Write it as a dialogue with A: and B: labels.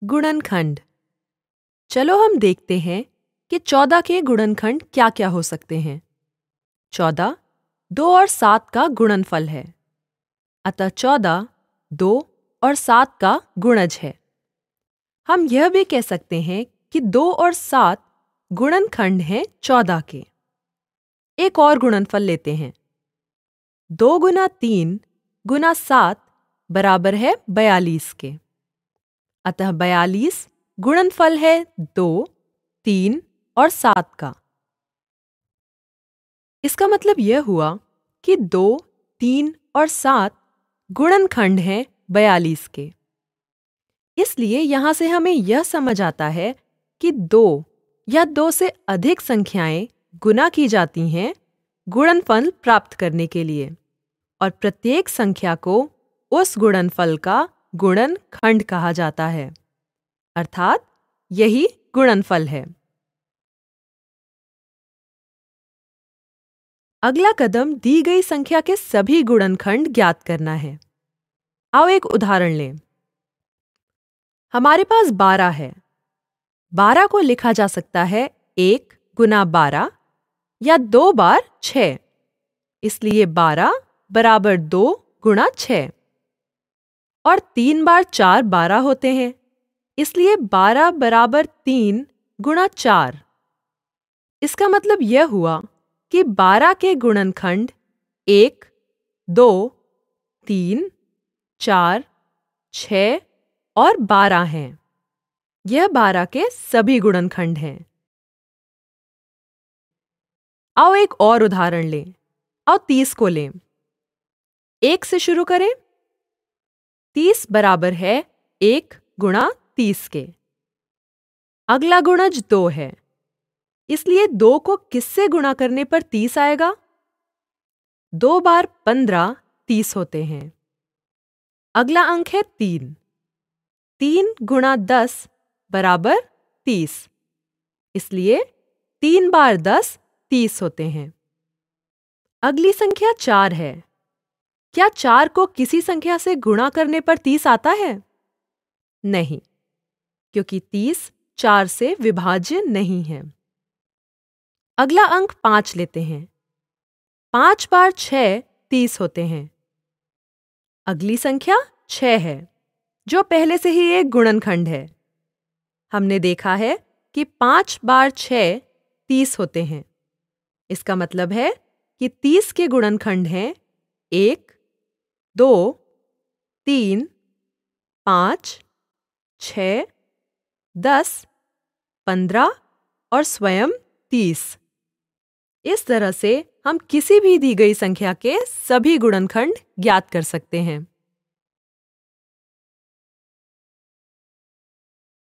A: गुणनखंड। चलो हम देखते हैं कि 14 के गुणनखंड क्या क्या हो सकते हैं। 14 2 और 7 का गुणनफल है, अतः 14 2 और 7 का गुणज है। हम यह भी कह सकते हैं कि 2 और 7 गुणनखंड हैं 14 के। एक और गुणनफल लेते हैं। 2 गुना 3 गुना 7 बराबर है 42 के, अतः 42 गुणनफल है 2, 3 और 7 का। इसका मतलब यह हुआ कि 2, 3 और 7 गुणनखंड हैं 42 के। इसलिए यहाँ से हमें यह समझ आता है कि 2 या 2 से अधिक संख्याएं गुना की जाती हैं गुणनफल प्राप्त करने के लिए, और प्रत्येक संख्या को उस गुणनफल का गुणनखंड कहा जाता है, अर्थात यही गुणनफल है। अगला कदम दी गई संख्या के सभी गुणनखंड ज्ञात करना है। आओ एक उदाहरण लें। हमारे पास 12 है। 12 को लिखा जा सकता है 1 गुना 12 या 2 बार 6, इसलिए 12 बराबर 2 गुणा 6। और 3 बार 4 12 होते हैं, इसलिए 12 बराबर 3 गुणा 4। इसका मतलब यह हुआ कि 12 के गुणनखंड 1, 2, 3, 4, 6 और 12 हैं। यह 12 के सभी गुणनखंड हैं। आओ एक और उदाहरण लें। आओ 30 को लें। 1 से शुरू करें। 30 बराबर है 1 गुणा 30 के। अगला गुणज 2 है, इसलिए 2 को किससे गुणा करने पर 30 आएगा? 2 बार 15 30 होते हैं। अगला अंक है 3। 3 गुणा 10 बराबर 30, इसलिए 3 बार 10 30 होते हैं। अगली संख्या 4 है। क्या 4 को किसी संख्या से गुणा करने पर 30 आता है? नहीं, क्योंकि 30 4 से विभाज्य नहीं है। अगला अंक 5 लेते हैं। 5 बार 6 30 होते हैं। अगली संख्या 6 है, जो पहले से ही एक गुणनखंड है। हमने देखा है कि 5 बार 6 30 होते हैं। इसका मतलब है कि 30 के गुणनखंड हैं 1, 2, 3, 5, 6, 10, 15 और स्वयं 30। इस तरह से हम किसी भी दी गई संख्या के सभी गुणनखंड ज्ञात कर सकते हैं।